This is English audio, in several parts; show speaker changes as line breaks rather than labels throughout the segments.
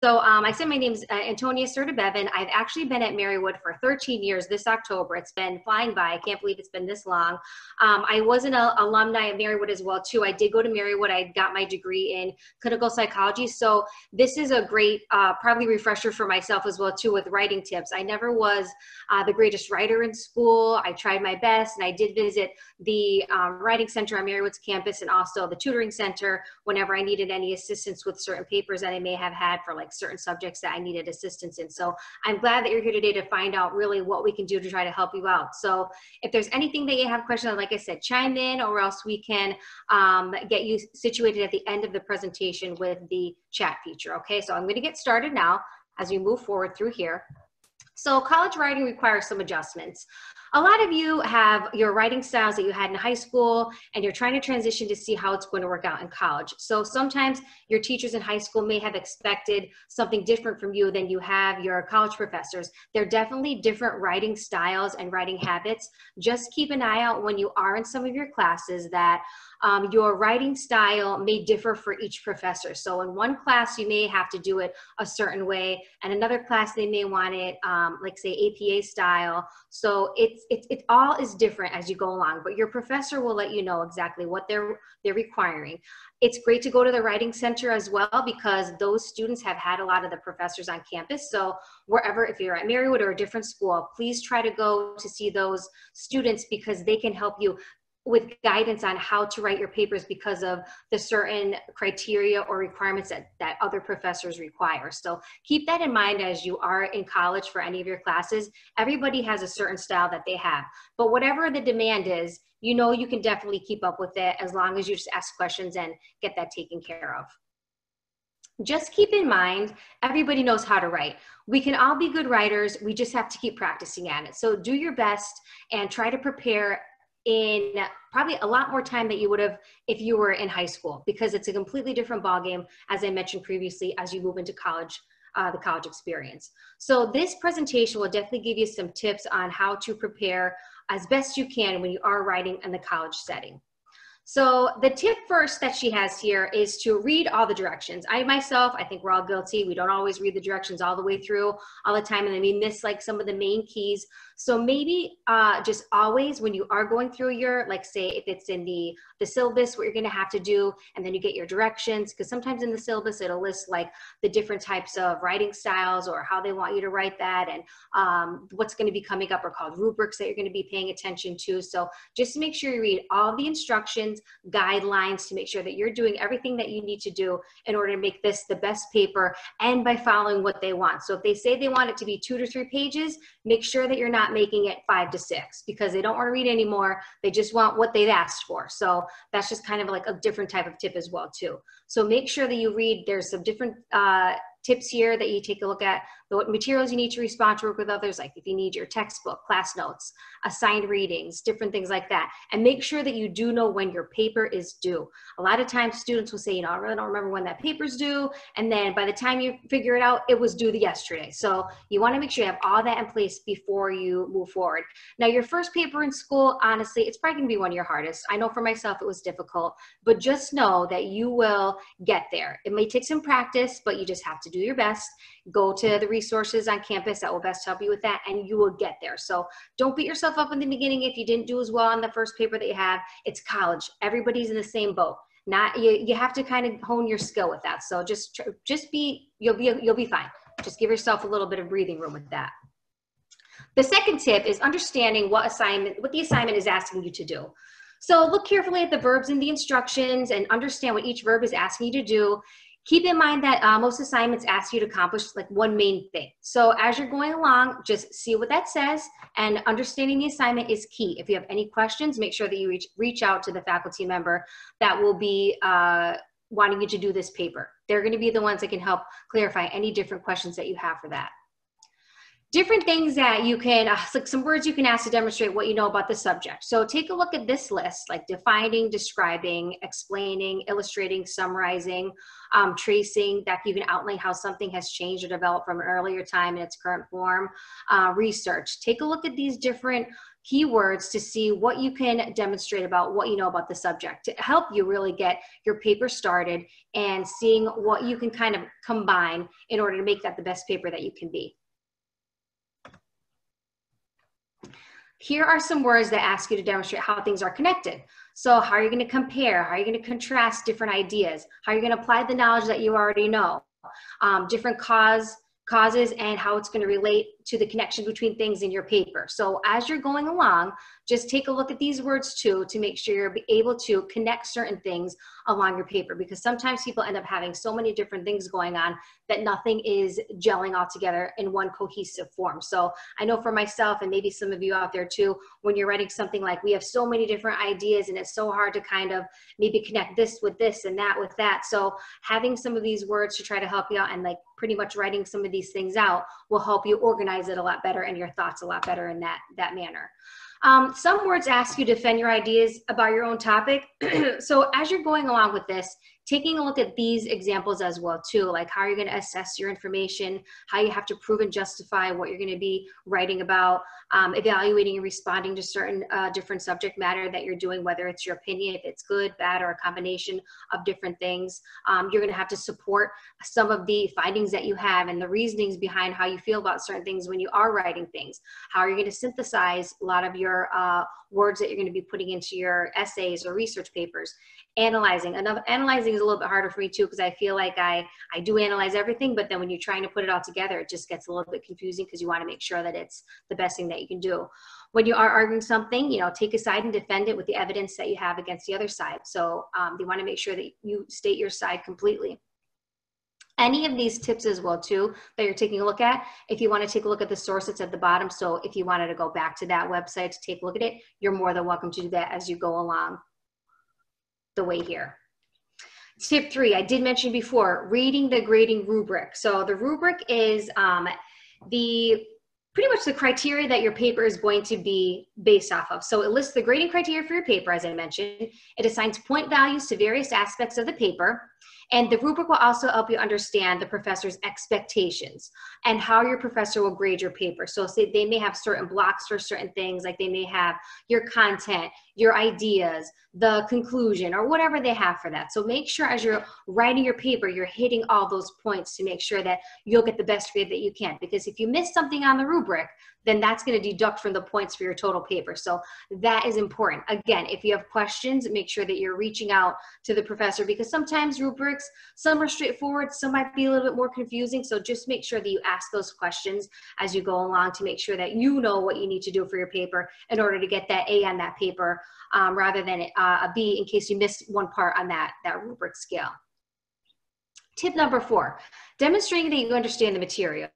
So I said my name's Antonia Cerda-Bevan. I've actually been at Marywood for 13 years this October. It's been flying by. I can't believe it's been this long. I was an alumni at Marywood as well too. I did go to Marywood. I got my degree in clinical psychology. So this is a great probably refresher for myself as well too with writing tips. I never was the greatest writer in school. I tried my best, and I did visit the writing center on Marywood's campus and also the tutoring center whenever I needed any assistance with certain papers that I may have had for like certain subjects that I needed assistance in. So I'm glad that you're here today to find out really what we can do to try to help you out. So if there's anything that you have questions on, like I said, chime in, or else we can get you situated at the end of the presentation with the chat feature. Okay, so I'm going to get started now as we move forward through here. So college writing requires some adjustments. A lot of you have your writing styles that you had in high school, and you're trying to transition to see how it's going to work out in college. So sometimes your teachers in high school may have expected something different from you than you have your college professors. They're definitely different writing styles and writing habits. Just keep an eye out when you are in some of your classes that your writing style may differ for each professor. So in one class, you may have to do it a certain way, and another class, they may want it like say APA style. So it all is different as you go along, but your professor will let you know exactly what they're requiring. It's great to go to the writing center as well, because those students have had a lot of the professors on campus. So wherever, if you're at Marywood or a different school, please try to go to see those students, because they can help you with guidance on how to write your papers because of the certain criteria or requirements that other professors require. So keep that in mind as you are in college for any of your classes. Everybody has a certain style that they have, but whatever the demand is, you know, you can definitely keep up with it as long as you just ask questions and get that taken care of. Just keep in mind, everybody knows how to write. We can all be good writers. We just have to keep practicing at it. So do your best and try to prepare in probably a lot more time that you would have if you were in high school, because it's a completely different ballgame, as I mentioned previously, as you move into college, the college experience. So this presentation will definitely give you some tips on how to prepare as best you can when you are writing in the college setting. So the tip first that she has here is to read all the directions. I myself, I think we're all guilty. We don't always read the directions all the way through all the time, and then we miss like some of the main keys. So maybe just always when you are going through your, like say if it's in the syllabus, what you're gonna have to do, and then you get your directions, because sometimes in the syllabus, it'll list like the different types of writing styles or how they want you to write that, and what's gonna be coming up are called rubrics that you're gonna be paying attention to. So just make sure you read all the instructions, guidelines, to make sure that you're doing everything that you need to do in order to make this the best paper, and by following what they want. So if they say they want it to be 2 to 3 pages, make sure that you're not making it 5 to 6, because they don't want to read anymore. They just want what they've asked for. So that's just kind of like a different type of tip as well too. So make sure that you read, there's some different tips here that you take a look at, what materials you need to respond to work with others, like if you need your textbook, class notes, assigned readings, different things like that. And make sure that you do know when your paper is due. A lot of times students will say, you know, I really don't remember when that paper's due. And then by the time you figure it out, it was due yesterday. So you want to make sure you have all that in place before you move forward. Now, your first paper in school, honestly, it's probably going to be one of your hardest. I know for myself, it was difficult, but just know that you will get there. It may take some practice, but you just have to do your best. Go to the resources on campus that will best help you with that, and you will get there. So don't beat yourself up in the beginning if you didn't do as well on the first paper that you have. It's college. Everybody's in the same boat. Not you have to kind of hone your skill with that. So you'll be fine. Just give yourself a little bit of breathing room with that. The second tip is understanding what the assignment is asking you to do. So look carefully at the verbs in the instructions and understand what each verb is asking you to do. Keep in mind that most assignments ask you to accomplish like one main thing. So as you're going along, just see what that says, and understanding the assignment is key. If you have any questions, make sure that you reach out to the faculty member that will be wanting you to do this paper. They're going to be the ones that can help clarify any different questions that you have for that. Different things that you can, like some words you can ask to demonstrate what you know about the subject. So take a look at this list, like defining, describing, explaining, illustrating, summarizing, tracing, that can even outline how something has changed or developed from an earlier time in its current form. Research. Take a look at these different keywords to see what you can demonstrate about what you know about the subject to help you really get your paper started and seeing what you can kind of combine in order to make that the best paper that you can be. Here are some words that ask you to demonstrate how things are connected. So how are you going to compare? How are you going to contrast different ideas? How are you going to apply the knowledge that you already know? Different causes and how it's going to relate to the connection between things in your paper. So as you're going along, just take a look at these words too to make sure you're able to connect certain things along your paper, because sometimes people end up having so many different things going on that nothing is gelling all together in one cohesive form. So I know for myself, and maybe some of you out there too, when you're writing something like, we have so many different ideas and it's so hard to kind of maybe connect this with this and that with that. So having some of these words to try to help you out and like pretty much writing some of these things out will help you organize it a lot better and your thoughts a lot better in that manner. Some words ask you to defend your ideas about your own topic. So as you're going along with this, taking a look at these examples as well too, like how you're going to assess your information, how you have to prove and justify what you're going to be writing about, evaluating and responding to certain different subject matter that you're doing, whether it's your opinion, if it's good, bad, or a combination of different things. You're going to have to support some of the findings that you have and the reasonings behind how you feel about certain things when you are writing things. How are you going to synthesize a lot of your words that you're going to be putting into your essays or research papers? Analyzing is a little bit harder for me too, because I feel like I do analyze everything, but then when you're trying to put it all together, it just gets a little bit confusing because you want to make sure that it's the best thing that you can do. When you are arguing something, you know, take a side and defend it with the evidence that you have against the other side. So you want to make sure that you state your side completely. Any of these tips as well too that you're taking a look at, if you want to take a look at the source, it's at the bottom. So if you wanted to go back to that website to take a look at it, you're more than welcome to do that as you go along the way here. Tip 3, I did mention before, reading the grading rubric. So the rubric is pretty much the criteria that your paper is going to be based off of. So it lists the grading criteria for your paper, as I mentioned. It assigns point values to various aspects of the paper. And the rubric will also help you understand the professor's expectations and how your professor will grade your paper. So say they may have certain blocks for certain things, like they may have your content, your ideas, the conclusion, or whatever they have for that. So make sure as you're writing your paper, you're hitting all those points to make sure that you'll get the best grade that you can. Because if you miss something on the rubric, then that's going to deduct from the points for your total paper. So that is important. Again, if you have questions, make sure that you're reaching out to the professor, because sometimes rubrics, some are straightforward, some might be a little bit more confusing. So just make sure that you ask those questions as you go along to make sure that you know what you need to do for your paper in order to get that A on that paper, rather than a B in case you missed one part on that rubric scale. Tip number 4, demonstrating that you understand the material.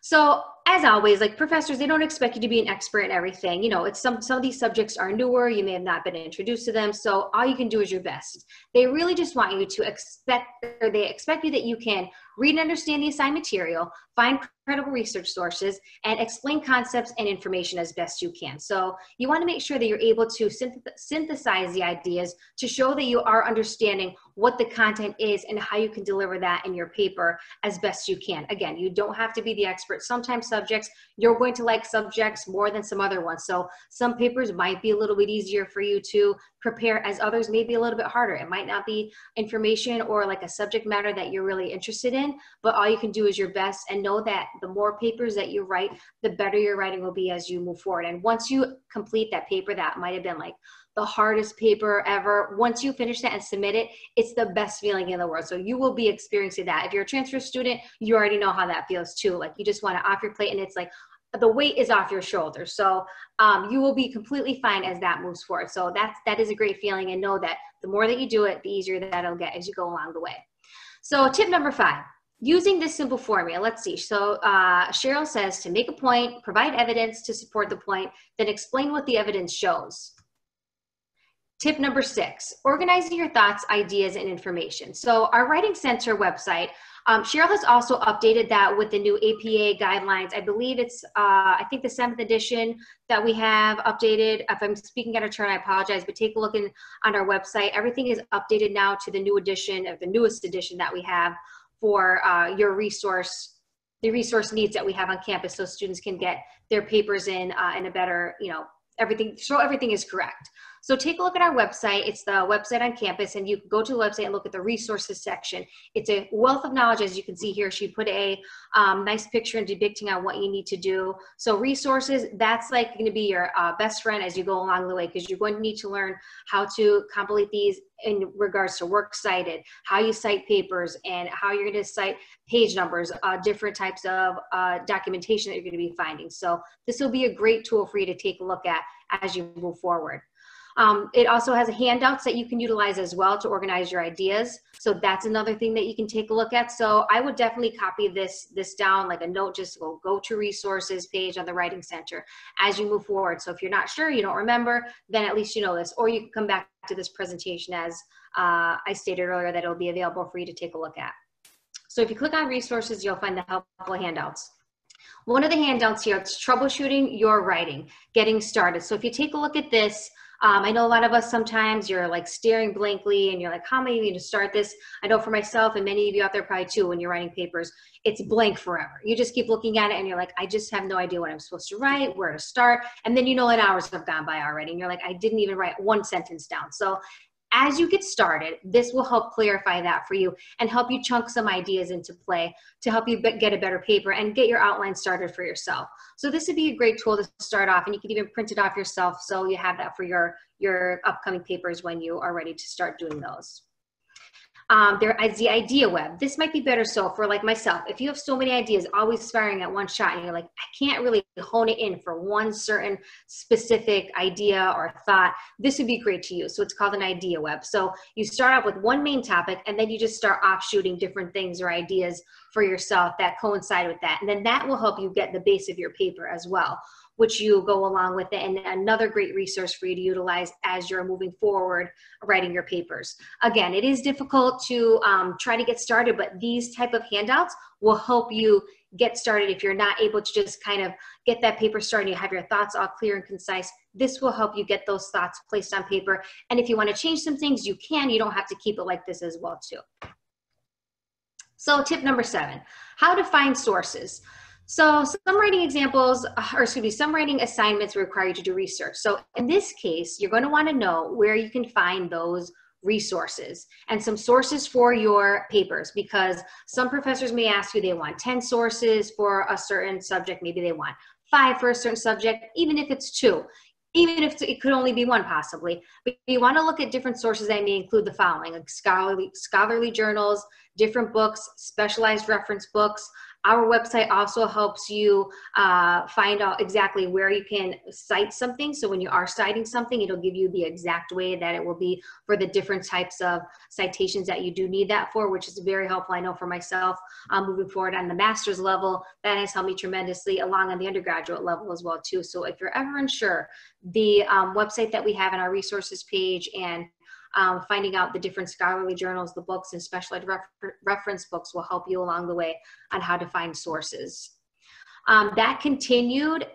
So as always, like professors, they don't expect you to be an expert in everything. You know, it's some of these subjects are newer. You may have not been introduced to them. So all you can do is your best. They really just want you to expect you that you can read and understand the assigned material, find credible research sources, and explain concepts and information as best you can. So you want to make sure that you're able to synthesize the ideas to show that you are understanding what the content is and how you can deliver that in your paper as best you can. Again, you don't have to be the expert. Sometimes subjects, you're going to like subjects more than some other ones. So some papers might be a little bit easier for you to prepare, as others may be a little bit harder. It might not be information or like a subject matter that you're really interested in, but all you can do is your best, and know that the more papers that you write, the better your writing will be as you move forward. And once you complete that paper, that might have been like the hardest paper ever. Once you finish that and submit it, it's the best feeling in the world. So you will be experiencing that. If you're a transfer student, you already know how that feels too. Like you just want it off your plate and it's like the weight is off your shoulders. So you will be completely fine as that moves forward. So that is a great feeling, and know that the more that you do it, the easier that it'll get as you go along the way. So tip number 5, using this simple formula. Let's see. So Cheryl says to make a point, provide evidence to support the point, then explain what the evidence shows. Tip number 6, organizing your thoughts, ideas, and information. So our Writing Center website, Cheryl has also updated that with the new APA guidelines. I believe it's, I think the 7th edition that we have updated. If I'm speaking out of turn, I apologize, but take a look on our website. Everything is updated now to the new edition, or the newest edition that we have for your resource, the resource needs that we have on campus, so students can get their papers in a better, you know, everything, so everything is correct. So take a look at our website. It's the website on campus, and you can go to the website and look at the resources section. It's a wealth of knowledge, as you can see here. She put a nice picture and depicting on what you need to do. So resources, that's like going to be your best friend as you go along the way, because you're going to need to learn how to complete these in regards to works cited, how you cite papers, and how you're going to cite page numbers, different types of documentation that you're going to be finding. So this will be a great tool for you to take a look at as you move forward. It also has handouts that you can utilize as well to organize your ideas. So that's another thing that you can take a look at. So I would definitely copy this down like a note, just go to resources page on the Writing Center as you move forward. So if you're not sure, you don't remember, then at least you know this, or you can come back to this presentation as I stated earlier that it'll be available for you to take a look at. So if you click on resources, you'll find the helpful handouts. One of the handouts here, it's troubleshooting your writing, getting started. So if you take a look at this, I know a lot of us, sometimes you're like staring blankly and you're like, how am I going to start this? I know for myself, and many of you out there probably too, when you're writing papers, it's blank forever. You just keep looking at it and you're like, I just have no idea what I'm supposed to write, where to start. And then you know that hours have gone by already and you're like, I didn't even write one sentence down. So as you get started, this will help clarify that for you and help you chunk some ideas into play to help you get a better paper and get your outline started for yourself. So this would be a great tool to start off, and you can even print it off yourself so you have that for your upcoming papers when you are ready to start doing those. There is the idea web. This might be better so for like myself. If you have so many ideas always firing at one shot and you're like, I can't really hone it in for one certain specific idea or thought, this would be great to use. So it's called an idea web. So you start off with one main topic and then you just start offshooting different things or ideas for yourself that coincide with that. And then that will help you get the base of your paper as well, which you go along with it, and another great resource for you to utilize as you're moving forward writing your papers. Again, it is difficult to try to get started, but these type of handouts will help you get started. If you're not able to just kind of get that paper started, you have your thoughts all clear and concise, this will help you get those thoughts placed on paper. And if you want to change some things, you can. You don't have to keep it like this as well too. So tip number 7, how to find sources. So some writing examples, or excuse me, some writing assignments require you to do research. So in this case, you're going to want to know where you can find those resources and some sources for your papers, because some professors may ask you they want 10 sources for a certain subject, maybe they want 5 for a certain subject, even if it's 2. Even if it could only be 1 possibly, but you want to look at different sources that may include the following, like scholarly journals, different books, specialized reference books. Our website also helps you find out exactly where you can cite something. So when you are citing something, it'll give you the exact way that it will be for the different types of citations that you do need that for, which is very helpful. I know for myself, moving forward on the master's level, that has helped me tremendously, along on the undergraduate level as well too. So if you're ever unsure, the website that we have in our resources page and finding out the different scholarly journals, the books, and specialized reference books will help you along the way on how to find sources. That continued,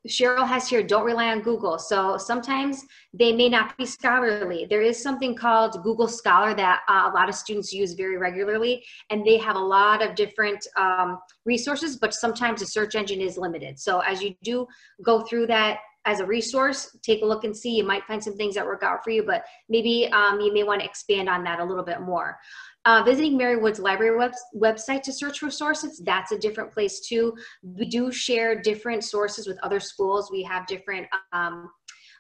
Cheryl has here, don't rely on Google. So sometimes they may not be scholarly. There is something called Google Scholar that a lot of students use very regularly, and they have a lot of different resources, but sometimes the search engine is limited. So as you do go through that as a resource, take a look and see. You might find some things that work out for you, but maybe you may want to expand on that a little bit more. Visiting Mary Wood's library website to search for sources, that's a different place too. We do share different sources with other schools. We have different,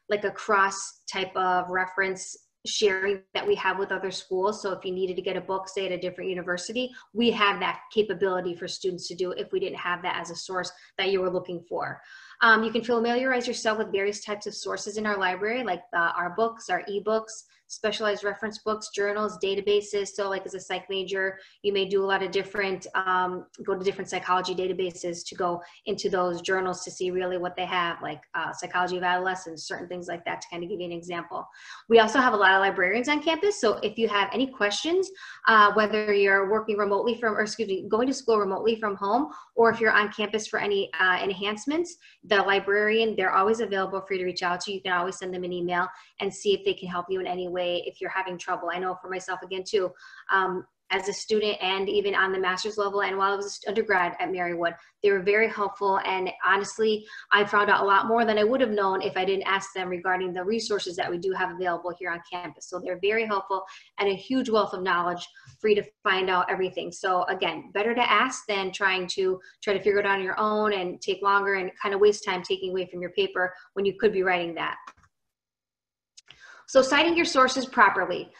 like a cross type of reference sharing that we have with other schools. So if you needed to get a book, say at a different university, we have that capability for students to do if we didn't have that as a source that you were looking for. You can familiarize yourself with various types of sources in our library, like our books, our ebooks, specialized reference books, journals, databases. So like as a psych major, you may do a lot of different, go to different psychology databases to go into those journals to see really what they have, like psychology of adolescence, certain things like that, to kind of give you an example. We also have a lot of librarians on campus. So if you have any questions, whether you're working remotely from, or excuse me, going to school remotely from home, or if you're on campus for any enhancements, the librarian, they're always available for you to reach out to. You can always send them an email and see if they can help you in any way if you're having trouble. I know for myself, again, too, as a student and even on the master's level and while I was an undergrad at Marywood, they were very helpful. And honestly, I found out a lot more than I would have known if I didn't ask them regarding the resources that we do have available here on campus. So they're very helpful and a huge wealth of knowledge for you to find out everything. So again, better to ask than try to figure it out on your own and take longer and kind of waste time taking away from your paper when you could be writing that. So citing your sources properly.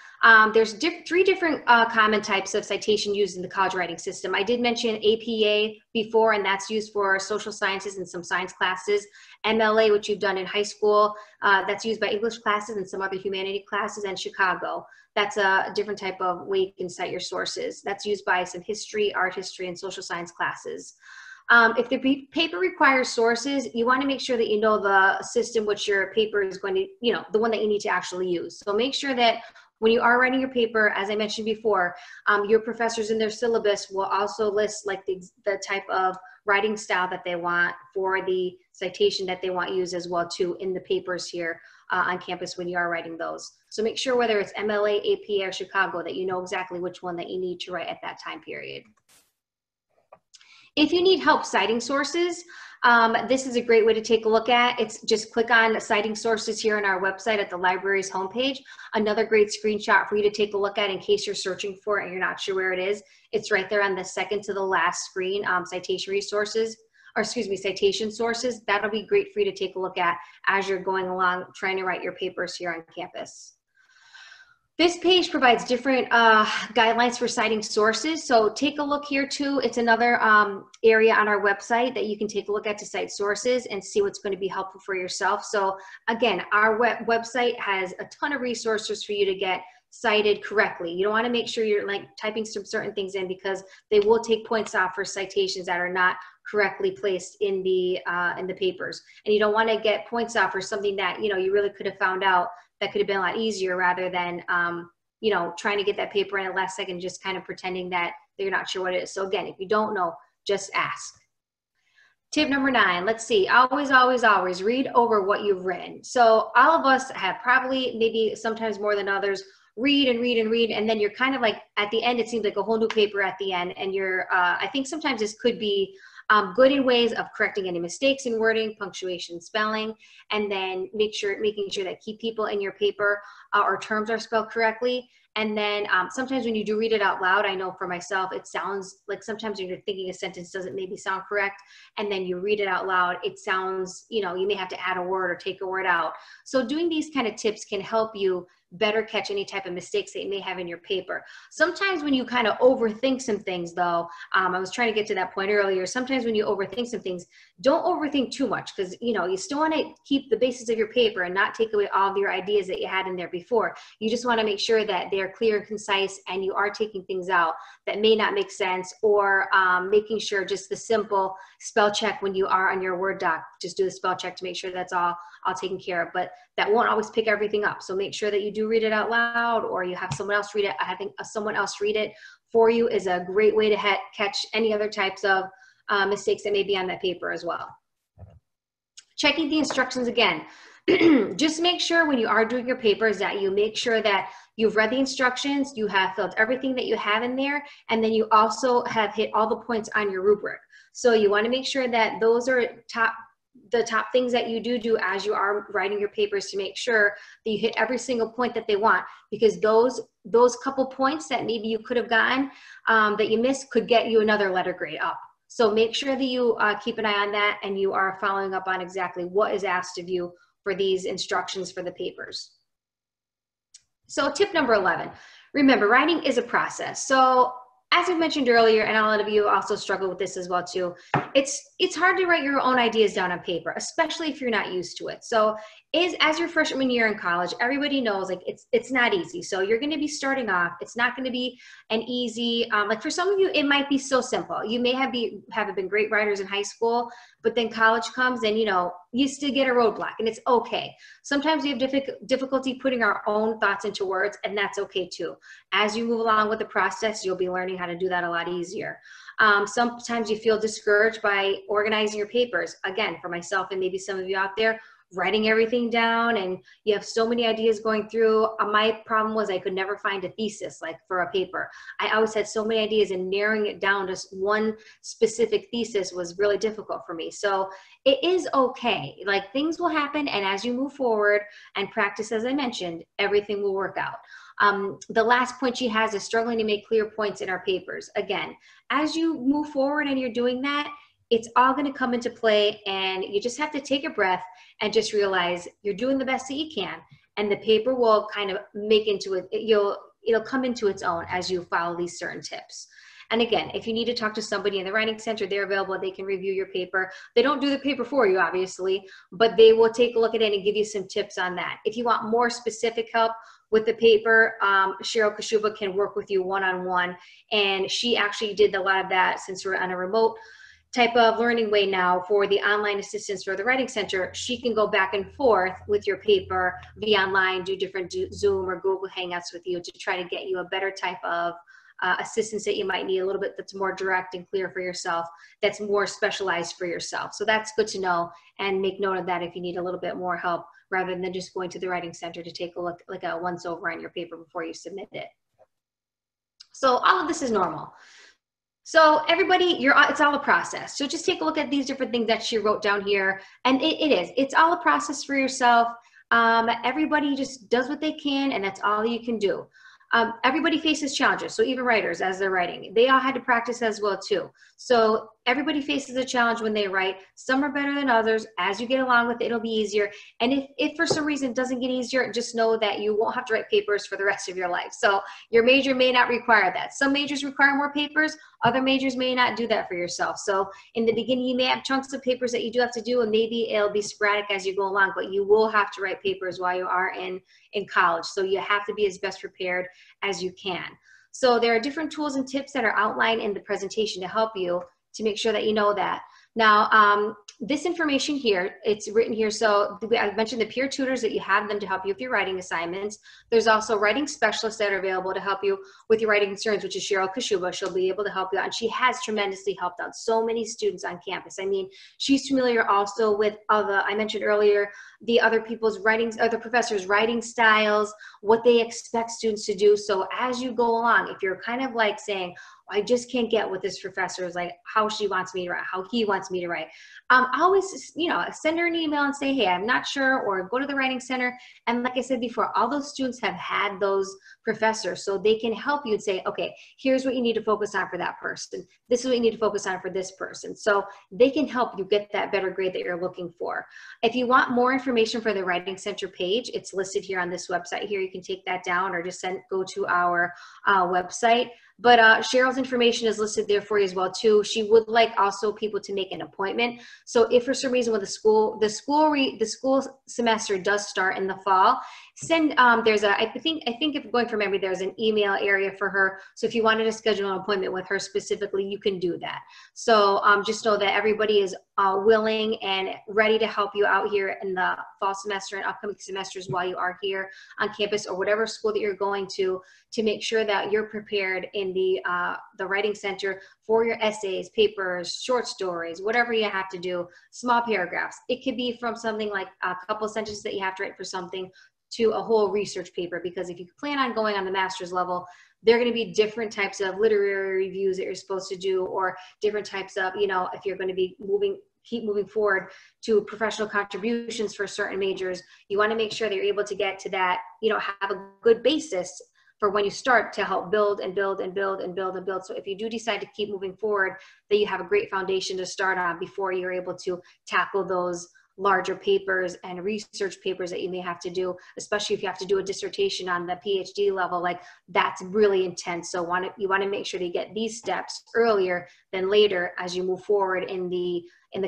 There's three different common types of citation used in the college writing system. I did mention APA before, and that's used for social sciences and some science classes. MLA, which you've done in high school, that's used by English classes and some other humanity classes, and Chicago. That's a different type of way you can cite your sources. That's used by some history, art history, and social science classes. If the paper requires sources, you want to make sure that you know the system which your paper is going to, the one that you need to actually use. So make sure that when you are writing your paper, as I mentioned before, your professors in their syllabus will also list like the type of writing style that they want for the citation that they want used as well too in the papers here on campus when you are writing those. So make sure whether it's MLA, APA, or Chicago that you know exactly which one that you need to write at that time period. If you need help citing sources, this is a great way to take a look at. It's just click on citing sources here on our website at the library's homepage. Another great screenshot for you to take a look at in case you're searching for it and you're not sure where it is. It's right there on the second to the last screen, citation resources, or excuse me, citation sources. That'll be great for you to take a look at as you're going along trying to write your papers here on campus. This page provides different guidelines for citing sources. So take a look here too. It's another area on our website that you can take a look at to cite sources and see what's going to be helpful for yourself. So again, our website has a ton of resources for you to get cited correctly. You don't want to make sure you're like typing some certain things in because they will take points off for citations that are not correctly placed in the papers. And you don't want to get points off for something that, you really could have found out that could have been a lot easier rather than, trying to get that paper in at the last second, just kind of pretending that you're not sure what it is. So again, if you don't know, just ask. Tip number 9, let's see, always, always, always read over what you've written. So all of us have probably, maybe sometimes more than others, read and read and read, and then you're kind of like, at the end, it seems like a whole new paper at the end, and you're, I think sometimes this could be good in ways of correcting any mistakes in wording, punctuation, spelling, and then making sure that key people in your paper or terms are spelled correctly. And then sometimes when you do read it out loud, I know for myself, it sounds like sometimes when you're thinking a sentence doesn't maybe sound correct, and then you read it out loud, it sounds, you may have to add a word or take a word out. So doing these kind of tips can help you better catch any type of mistakes that you may have in your paper. Sometimes when you kind of overthink some things though, I was trying to get to that point earlier, sometimes when you overthink some things, don't overthink too much because, you still want to keep the basis of your paper and not take away all of your ideas that you had in there before. You just want to make sure that they're clear and concise and you are taking things out that may not make sense, or making sure just the simple spell check when you are on your Word doc, just do the spell check to make sure that's all taken care of. But that won't always pick everything up. So make sure that you do read it out loud, or you have someone else read it. Having someone else read it for you is a great way to catch any other types of mistakes that may be on that paper as well. Checking the instructions again. Just make sure when you are doing your papers that you make sure that you've read the instructions, you have filled everything that you have in there, and then you also have hit all the points on your rubric. So you want to make sure that those are the top things that you do as you are writing your papers, to make sure that you hit every single point that they want, because those couple points that maybe you could have gotten that you missed could get you another letter grade up. So make sure that you keep an eye on that and you are following up on exactly what is asked of you for these instructions for the papers. So tip number 11, remember, writing is a process. So as I mentioned earlier, and a lot of you also struggle with this as well too, it's hard to write your own ideas down on paper, especially if you're not used to it. So as your freshman year in college, everybody knows like it's not easy. So you're going to be starting off. It's not going to be an easy, like for some of you, it might be so simple. You may have been great writers in high school, but then college comes and, you know, you still get a roadblock, and it's okay. Sometimes we have difficulty putting our own thoughts into words, and that's okay too. As you move along with the process, you'll be learning how to do that a lot easier. Sometimes you feel discouraged by organizing your papers. Again, for myself and maybe some of you out there, writing everything down and you have so many ideas going through. My problem was I could never find a thesis like for a paper. I always had so many ideas, and narrowing it down to one specific thesis was really difficult for me. So it is okay. Like things will happen, and as you move forward and practice, as I mentioned, everything will work out. The last point she has is struggling to make clear points in our papers. Again, as you move forward and you're doing that, it's all going to come into play, and you just have to take a breath and just realize you're doing the best that you can, and the paper will kind of make into it. It'll come into its own as you follow these certain tips. And again, if you need to talk to somebody in the Writing Center, they're available. They can review your paper. They don't do the paper for you, obviously, but they will take a look at it and give you some tips on that. If you want more specific help with the paper, Cheryl Kashuba can work with you one-on-one, and she actually did a lot of that since we're on a remote type of learning way now for the online assistance for the Writing Center. She can go back and forth with your paper via online, do different Zoom or Google Hangouts with you to try to get you a better type of assistance that you might need, a little bit that's more direct and clear for yourself, that's more specialized for yourself. So that's good to know, and make note of that if you need a little bit more help rather than just going to the Writing Center to take a look, like a once over on your paper before you submit it. So all of this is normal. So everybody, it's all a process. So just take a look at these different things that she wrote down here. And it's all a process for yourself. Everybody just does what they can, and that's all you can do. Everybody faces challenges. So even writers, as they're writing, they all had to practice as well too. So everybody faces a challenge when they write. Some are better than others. As you get along with it, it'll be easier. And if for some reason it doesn't get easier, just know that you won't have to write papers for the rest of your life. So your major may not require that. Some majors require more papers. Other majors may not do that for yourself. So in the beginning, you may have chunks of papers that you do have to do, and maybe it'll be sporadic as you go along, but you will have to write papers while you are in college. So you have to be as best prepared as you can. So there are different tools and tips that are outlined in the presentation to help you to make sure that you know that. Now, this information here, it's written here. So I mentioned the peer tutors that you have them to help you with your writing assignments. There's also writing specialists that are available to help you with your writing concerns, which is Cheryl Kashuba. She'll be able to help you out. And she has tremendously helped out so many students on campus. I mean, she's familiar also with I mentioned earlier, the other people's writings, other professors' writing styles, what they expect students to do. So as you go along, if you're kind of like saying, I just can't get what this professor is like, how she wants me to write, how he wants me to write. Always, send her an email and say, hey, I'm not sure, or go to the Writing Center. And like I said before, all those students have had those professors, so they can help you and say, okay, here's what you need to focus on for that person. This is what you need to focus on for this person. So they can help you get that better grade that you're looking for. If you want more information for the Writing Center page, it's listed here on this website here. You can take that down or just go to our website. But Cheryl's information is listed there for you as well too. She would like also people to make an appointment. So if for some reason when the school semester does start in the fall, I think if going from memory, there's an email area for her. So if you wanted to schedule an appointment with her specifically, you can do that. So just know that everybody is willing and ready to help you out here in the fall semester and upcoming semesters while you are here on campus or whatever school that you're going to make sure that you're prepared in the Writing Center for your essays, papers, short stories, whatever you have to do, small paragraphs. It could be from something like a couple sentences that you have to write for something to a whole research paper, because if you plan on going on the master's level, there are going to be different types of literary reviews that you're supposed to do, or different types of, if you're going to be keep moving forward to professional contributions for certain majors, you want to make sure that you're able to get to that, have a good basis for when you start to help build and build and build and build and build. So if you do decide to keep moving forward, that you have a great foundation to start on before you're able to tackle those larger papers and research papers that you may have to do, especially if you have to do a dissertation on the PhD level, like that's really intense. So you want to make sure to get these steps earlier than later as you move forward in the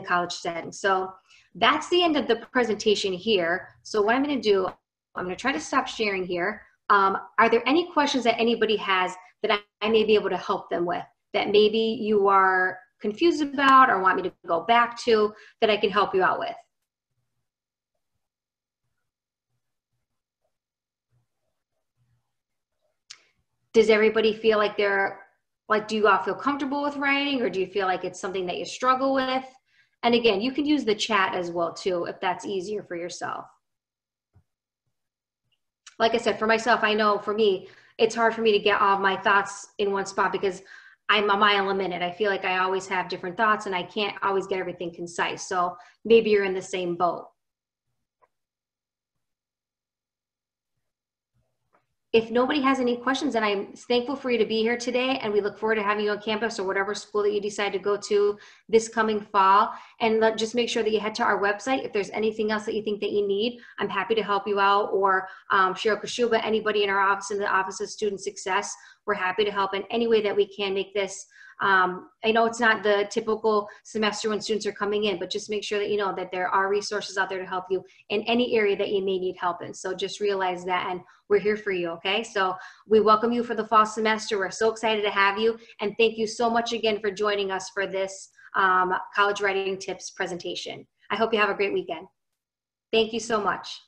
college setting. So that's the end of the presentation here. So what I'm going to do, I'm going to try to stop sharing here. Are there any questions that anybody has that I may be able to help them with, that maybe you are confused about or want me to go back to, that I can help you out with? Does everybody feel like do you all feel comfortable with writing, or do you feel like it's something that you struggle with? And again, you can use the chat as well too, if that's easier for yourself. Like I said, for myself, I know for me, it's hard for me to get all my thoughts in one spot because I'm a mile a minute. I feel like I always have different thoughts and I can't always get everything concise. So maybe you're in the same boat. If nobody has any questions, then I'm thankful for you to be here today, and we look forward to having you on campus or whatever school that you decide to go to this coming fall. And just make sure that you head to our website. If there's anything else that you think that you need, I'm happy to help you out, or Cheryl Kashuba, anybody in our office, in the Office of Student Success, we're happy to help in any way that we can make this. I know it's not the typical semester when students are coming in, but just make sure that you know that there are resources out there to help you in any area that you may need help in. So just realize that, and we're here for you, okay? So we welcome you for the fall semester. We're so excited to have you, and thank you so much again for joining us for this College Writing Tips presentation. I hope you have a great weekend. Thank you so much.